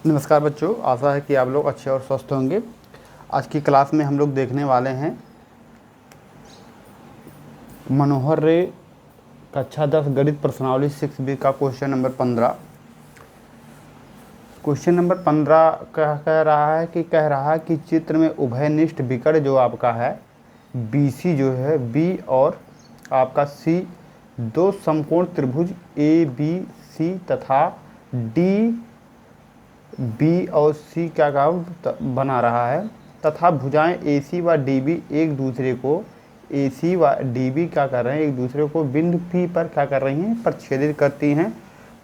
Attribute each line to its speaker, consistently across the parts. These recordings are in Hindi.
Speaker 1: नमस्कार बच्चों, आशा है कि आप लोग अच्छे और स्वस्थ होंगे। आज की क्लास में हम लोग देखने वाले हैं मनोहर रे कक्षा 10 गणित प्रश्नावली 6B का क्वेश्चन नंबर 15। क्वेश्चन नंबर 15 कह रहा है कि चित्र में उभयनिष्ठ विकर्ण जो आपका है BC जो है B और आपका C दो समकोण त्रिभुज ABC तथा B और C क्या बना रहा है तथा भुजाएं AC व DB एक दूसरे को AC व DB क्या कर रहे हैं, एक दूसरे को बिंदु P पर क्या कर रही हैं, प्रच्छेदित करती हैं।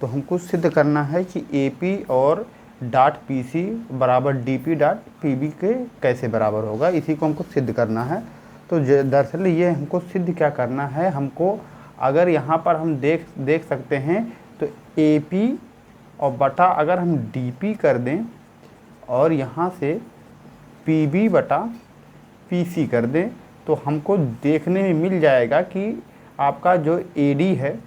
Speaker 1: तो हमको सिद्ध करना है कि AP और डॉट PC बराबर DP डॉट PB के कैसे बराबर होगा, इसी को हमको सिद्ध करना है। तो दरअसल ये हमको सिद्ध क्या करना है, हमको अगर यहाँ पर हम देख सकते हैं तो AP और बटा अगर हम DP कर दें और यहाँ से PB बटा PC कर दें तो हमको देखने में मिल जाएगा कि आपका जो AD है,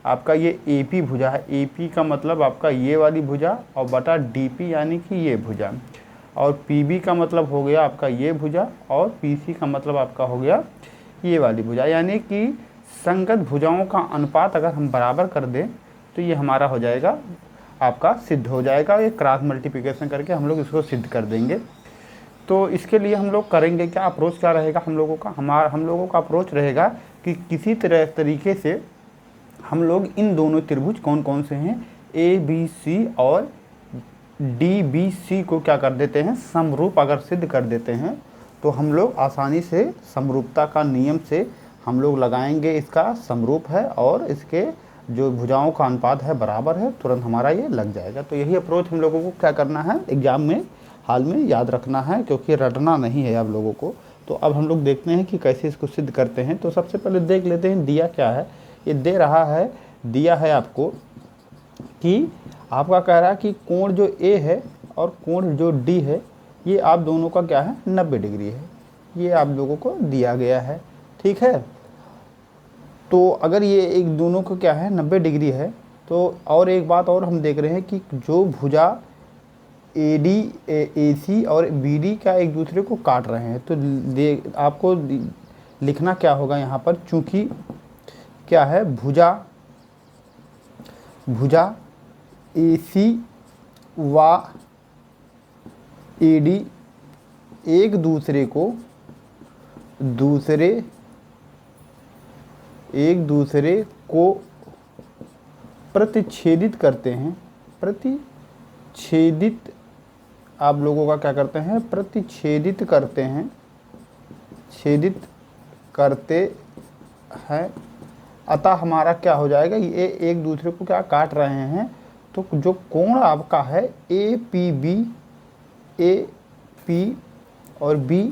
Speaker 1: आपका ये AP भुजा है। AP का मतलब आपका ये वाली भुजा और बटा DP यानी कि ये भुजा, और PB का मतलब हो गया आपका ये भुजा और PC का मतलब आपका हो गया ये वाली भुजा। यानी कि संगत भुजाओं का अनुपात अगर हम बराबर कर दें तो ये हमारा हो जाएगा, आपका सिद्ध हो जाएगा। ये क्रॉस मल्टीप्लिकेशन करके हम लोग इसको सिद्ध कर देंगे। तो इसके लिए हम लोग करेंगे क्या, अप्रोच क्या रहेगा हम लोगों का, हम लोगों का अप्रोच रहेगा कि किसी तरीके से हम लोग इन दोनों त्रिभुज कौन कौन से हैं ABC और DBC को क्या कर देते हैं, समरूप अगर सिद्ध कर देते हैं तो हम लोग आसानी से समरूपता का नियम से हम लोग लगाएंगे इसका समरूप है और इसके जो भुजाओं का अनुपात है बराबर है, तुरंत हमारा ये लग जाएगा। तो यही अप्रोच हम लोगों को क्या करना है, एग्जाम में हाल में याद रखना है, क्योंकि रटना नहीं है आप लोगों को। तो अब हम लोग देखते हैं कि कैसे इसको सिद्ध करते हैं। तो सबसे पहले देख लेते हैं दिया क्या है। ये दे रहा है, दिया है आपको कि आपका कह रहा है कि कोण जो A है और कोण जो D है ये आप दोनों का क्या है, 90 डिग्री है। ये आप लोगों को दिया गया है, ठीक है। तो अगर ये एक दोनों को क्या है 90 डिग्री है, तो और एक बात और हम देख रहे हैं कि जो भुजा AD AC और BD का एक दूसरे को काट रहे हैं, तो आपको लिखना क्या होगा यहाँ पर, चूँकि क्या है भुजा AC व AD एक दूसरे को प्रतिच्छेदित करते हैं। प्रतिच्छेदित आप लोगों का क्या करते हैं, प्रतिच्छेदित करते हैं, छेदित करते हैं। अतः हमारा क्या हो जाएगा, ये एक दूसरे को क्या काट रहे हैं, तो जो कोण आपका है AP और B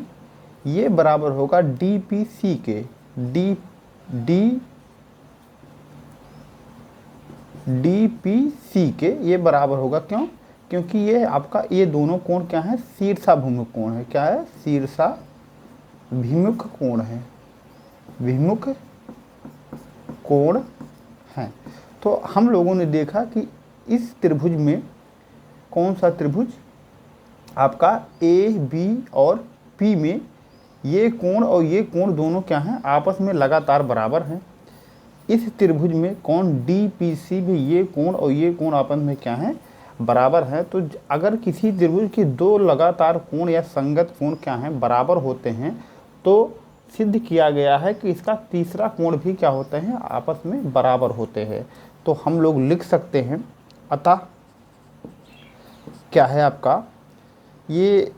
Speaker 1: ये बराबर होगा DPC के, DPC के ये बराबर होगा। क्यों, क्योंकि ये आपका ये दोनों कोण क्या है, शीर्षाभिमुख कोण है। क्या है, शीर्षाभिमुख कोण है, विमुख कोण है। तो हम लोगों ने देखा कि इस त्रिभुज में कौन सा त्रिभुज आपका AB और P में ये कोण और ये कोण दोनों क्या हैं, आपस में लगातार बराबर हैं। इस त्रिभुज में कौन DPC भी ये कोण और ये कोण आपस में क्या हैं, बराबर हैं। तो अगर किसी त्रिभुज के दो लगातार कोण या संगत कोण क्या हैं, बराबर होते हैं, तो सिद्ध किया गया है कि इसका तीसरा कोण भी क्या होते हैं, आपस में बराबर होते हैं। तो हम लोग लिख सकते हैं, अतः क्या है आपका, ये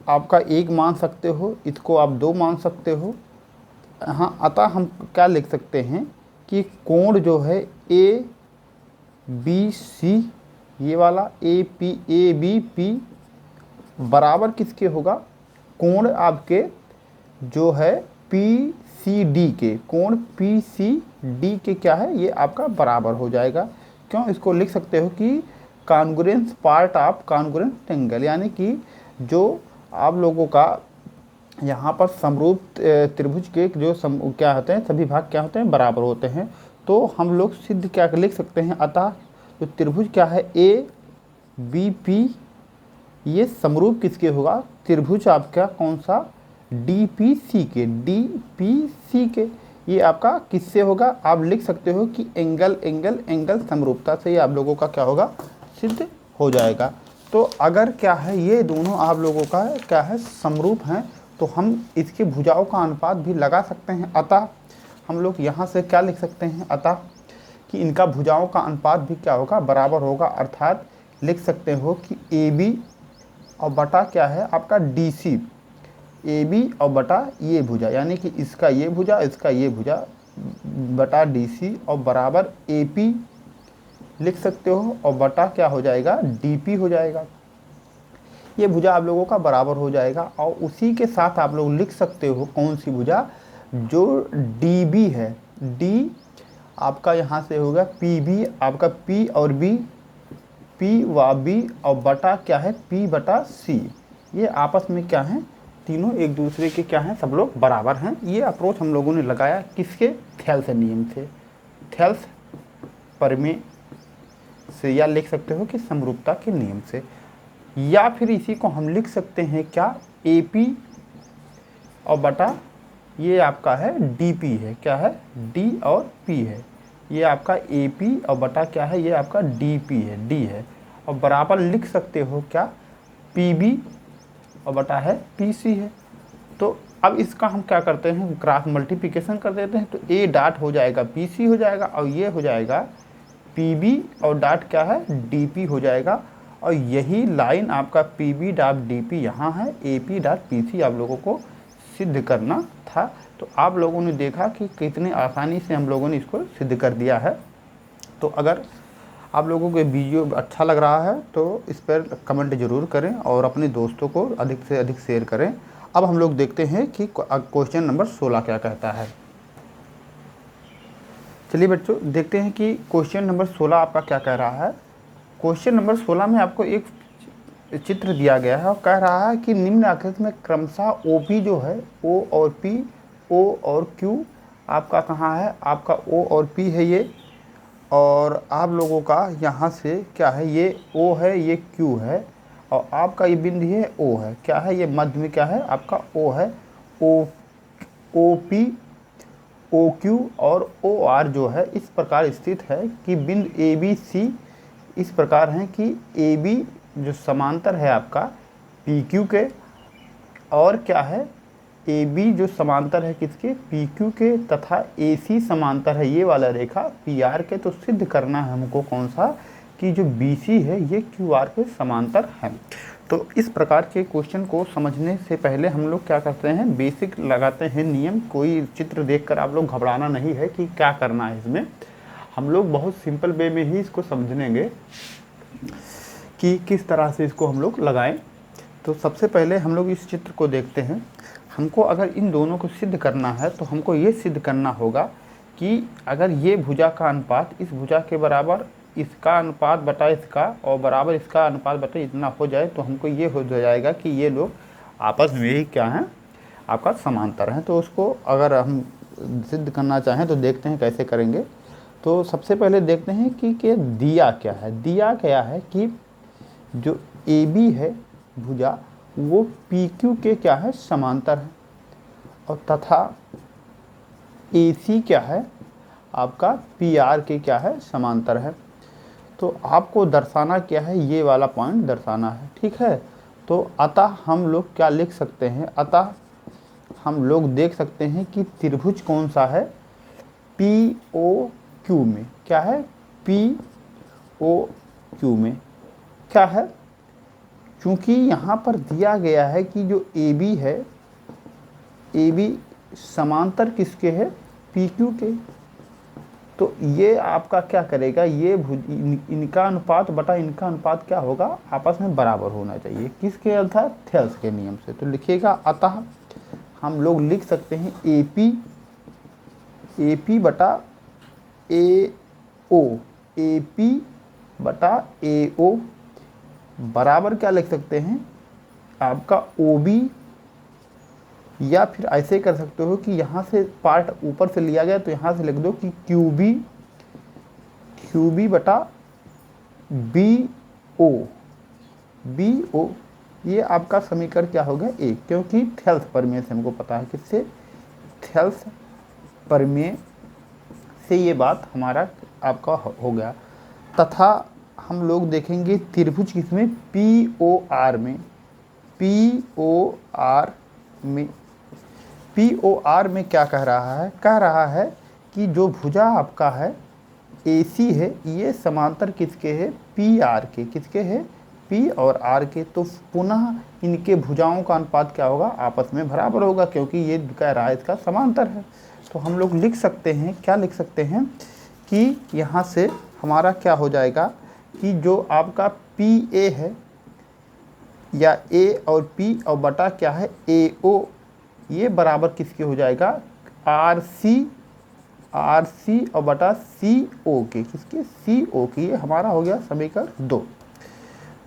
Speaker 1: आपका 1 मान सकते हो, इसको आप 2 मान सकते हो। हाँ, अतः हम क्या लिख सकते हैं कि कोण जो है ABC ये वाला ABP बराबर किसके होगा, कोण आपके जो है PCD के, कोण PCD के क्या है, ये आपका बराबर हो जाएगा। क्यों, इसको लिख सकते हो कि congruence part of congruent triangle, यानी कि जो आप लोगों का यहाँ पर समरूप त्रिभुज के जो क्या होते हैं, सभी भाग क्या होते हैं, बराबर होते हैं। तो हम लोग सिद्ध क्या लिख सकते हैं, अतः तो त्रिभुज क्या है बी पी ये समरूप किसके होगा, त्रिभुज आपका कौन सा, डी पी सी के, डी पी सी के। ये आपका किससे होगा, आप लिख सकते हो कि एंगल एंगल एंगल समरूपता से ये आप लोगों का क्या होगा, सिद्ध हो जाएगा। तो अगर क्या है ये दोनों आप लोगों का क्या है समरूप हैं, तो हम इसकी भुजाओं का अनुपात भी लगा सकते हैं। अतः हम लोग यहाँ से क्या लिख सकते हैं, अतः कि इनका भुजाओं का अनुपात भी क्या होगा, बराबर होगा। अर्थात लिख सकते हो कि ए बी और बटा क्या है आपका डी सी, ए बी और बटा ये भुजा, यानी कि इसका ये भुजा इसका ये भुजा बटा डी सी और बराबर ए पी लिख सकते हो, और बटा क्या हो जाएगा, डी पी हो जाएगा। ये भुजा आप लोगों का बराबर हो जाएगा। और उसी के साथ आप लोग लिख सकते हो कौन सी भुजा, जो डी बी है, डी आपका यहाँ से होगा पी बी, आपका पी और बी, पी व बी और बटा क्या है पी बटा सी, ये आपस में क्या है, तीनों एक दूसरे के क्या हैं, सब लोग बराबर हैं। ये अप्रोच हम लोगों ने लगाया किसके, थेल्स नियम से, थेल्स प्रमेय से, या लिख सकते हो कि समरूपता के नियम से। या फिर इसी को हम लिख सकते हैं क्या, ए पी और बटा ये आपका है डी पी है, क्या है, डी और पी है, ये आपका ए पी और बटा क्या है, ये आपका डी पी है, डी है, और बराबर लिख सकते हो क्या, पी बी और बटा है पी सी है। तो अब इसका हम क्या करते हैं, क्रॉस मल्टीप्लिकेशन कर देते हैं, तो ए डॉट हो जाएगा पी सी हो जाएगा, और ये हो जाएगा पी बी और डॉट क्या है, डी पी हो जाएगा। और यही लाइन आपका P B dot D P यहाँ है, A P dot P C आप लोगों को सिद्ध करना था। तो आप लोगों ने देखा कि कितने आसानी से हम लोगों ने इसको सिद्ध कर दिया है। तो अगर आप लोगों को वीडियो अच्छा लग रहा है तो इस पर कमेंट ज़रूर करें और अपने दोस्तों को अधिक से अधिक शेयर करें। अब हम लोग देखते हैं कि क्वेश्चन नंबर 16 क्या कहता है। चलिए बच्चों देखते हैं कि क्वेश्चन नंबर 16 आपका क्या कह रहा है। क्वेश्चन नंबर 16 में आपको एक चित्र दिया गया है और कह रहा है कि निम्न आकृति में क्रमशः ओ पी जो है, ओ और पी, ओ और क्यू आपका कहाँ है, आपका ओ और पी है ये, और आप लोगों का यहाँ से क्या है, ये ओ है, ये क्यू है, और आपका ये बिंदु है ओ है, क्या है, ये मध्य में क्या है आपका ओ है। ओ पी, ओ क्यू और ओ आर जो है इस प्रकार स्थित है कि बिंदु ए बी सी इस प्रकार हैं कि ए बी जो समांतर है आपका पी क्यू के, और क्या है, ए बी जो समांतर है किसके, पी क्यू के, तथा ए सी समांतर है ये वाला रेखा पी आर के। तो सिद्ध करना है हमको कौन सा, कि जो बी सी है ये क्यू आर के समांतर है। तो इस प्रकार के क्वेश्चन को समझने से पहले हम लोग क्या करते हैं, बेसिक लगाते हैं नियम। कोई चित्र देखकर आप लोग घबराना नहीं है कि क्या करना है इसमें, हम लोग बहुत सिंपल वे में ही इसको समझेंगे कि किस तरह से इसको हम लोग लगाएं। तो सबसे पहले हम लोग इस चित्र को देखते हैं। हमको अगर इन दोनों को सिद्ध करना है तो हमको ये सिद्ध करना होगा कि अगर ये भुजा का अनुपात इस भुजा के बराबर इसका अनुपात बटा इसका और बराबर इसका अनुपात बटा इतना हो जाए, तो हमको ये हो जाएगा कि ये लोग आपस में ही क्या हैं, आपका समांतर हैं। तो उसको अगर हम सिद्ध करना चाहें तो देखते हैं कैसे करेंगे। तो सबसे पहले देखते हैं कि दिया क्या है। दिया क्या है कि जो ए बी है भुजा वो पी क्यू के क्या है, समांतर है, और तथा ए सी क्या है आपका पी आर के क्या है, समांतर है। तो आपको दर्शाना क्या है, ये वाला पॉइंट दर्शाना है, ठीक है। तो अतः हम लोग क्या लिख सकते हैं, अतः हम लोग देख सकते हैं कि त्रिभुज कौन सा है, पी ओ क्यू में, क्या है, पी ओ क्यू में क्या है, क्योंकि यहाँ पर दिया गया है कि जो ए बी है, ए बी समांतर किसके है, पी क्यू के। तो ये आपका क्या करेगा, ये इनका अनुपात बटा इनका अनुपात क्या होगा, आपस में बराबर होना चाहिए, किसके अर्थात थेल्स के नियम से। तो लिखिएगा अतः हम लोग लिख सकते हैं ए पी बटा ए ओ, ए पी बटा ए ओ बराबर क्या लिख सकते हैं आपका ओ बी, या फिर ऐसे कर सकते हो कि यहाँ से पार्ट ऊपर से लिया गया तो यहाँ से लिख दो कि क्यू बी बटा बी ओ, बी ओ, ये आपका समीकरण क्या हो गया ए, क्योंकि थेल्स प्रमेय से हमको पता है, किससे, थेल्स प्रमेय से ये बात हमारा आपका हो गया। तथा हम लोग देखेंगे त्रिभुज किसमें, पी ओ आर में, पी ओ आर में, पी ओ आर में क्या कह रहा है, कह रहा है कि जो भुजा आपका है ए सी है, ये समांतर किसके है, पी आर के, किसके है, पी और आर के। तो पुनः इनके भुजाओं का अनुपात क्या होगा, आपस में बराबर होगा, क्योंकि ये कह रहा है इसका समांतर है। तो हम लोग लिख सकते हैं, क्या लिख सकते हैं कि यहाँ से हमारा क्या हो जाएगा कि जो आपका पी ए है, या ए और पी और बटा क्या है ए ओ, ये बराबर किसके हो जाएगा, आर सी और बटा सी ओ के, किसके, सी ओ की। ये हमारा हो गया समीकरण 2।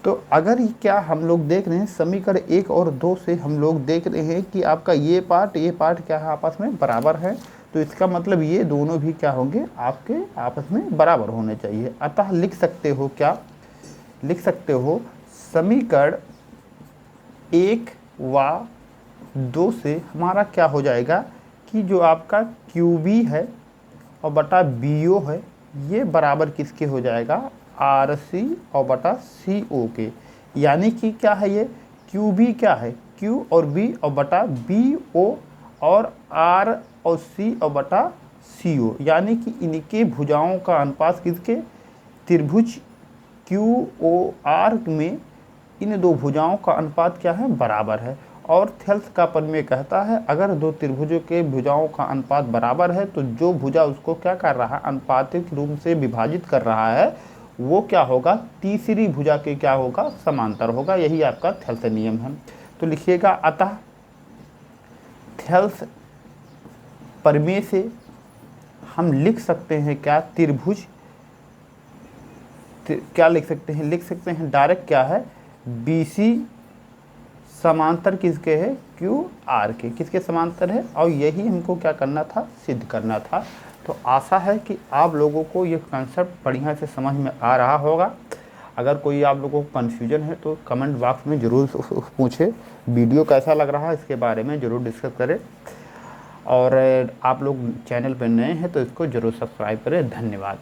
Speaker 1: तो अगर क्या हम लोग देख रहे हैं समीकरण 1 और 2 से हम लोग देख रहे हैं कि आपका ये पार्ट क्या है, आपस में बराबर है, तो इसका मतलब ये दोनों भी क्या होंगे, आपके आपस में बराबर होने चाहिए। अतः लिख सकते हो, क्या लिख सकते हो, समीकरण 1 व 2 से हमारा क्या हो जाएगा कि जो आपका क्यू बी है और बटा बी ओ है, ये बराबर किसके हो जाएगा, आर सी और बटा सी ओ के। यानी कि क्या है ये, क्यू बी क्या है, क्यू और बी और बटा बी ओ, और आर और सी और बटा सी ओ, यानी कि इनके भुजाओं का अनुपात किसके, त्रिभुज क्यू ओ आर में इन दो भुजाओं का अनुपात क्या है, बराबर है। और थेल्स का प्रमेय कहता है अगर दो त्रिभुजों के भुजाओं का अनुपात बराबर है तो जो भुजा उसको क्या कर रहा है, अनुपातिक रूप से विभाजित कर रहा है, वो क्या होगा, तीसरी भुजा के क्या होगा, समांतर होगा। यही आपका थेल्स नियम है। तो लिखिएगा, अतः थेल्स प्रमेय से हम लिख सकते हैं क्या, त्रिभुज, क्या लिख सकते हैं, लिख सकते हैं डायरेक्ट क्या है, बी सी समांतर किसके है, क्यू आर के, किसके समांतर है, और यही हमको क्या करना था, सिद्ध करना था। तो आशा है कि आप लोगों को ये कंसेप्ट बढ़िया से समझ में आ रहा होगा। अगर कोई आप लोगों को कन्फ्यूजन है तो कमेंट बॉक्स में ज़रूर पूछे। वीडियो कैसा लग रहा है इसके बारे में ज़रूर डिस्कस करें, और आप लोग चैनल पर नए हैं तो इसको ज़रूर सब्सक्राइब करें। धन्यवाद।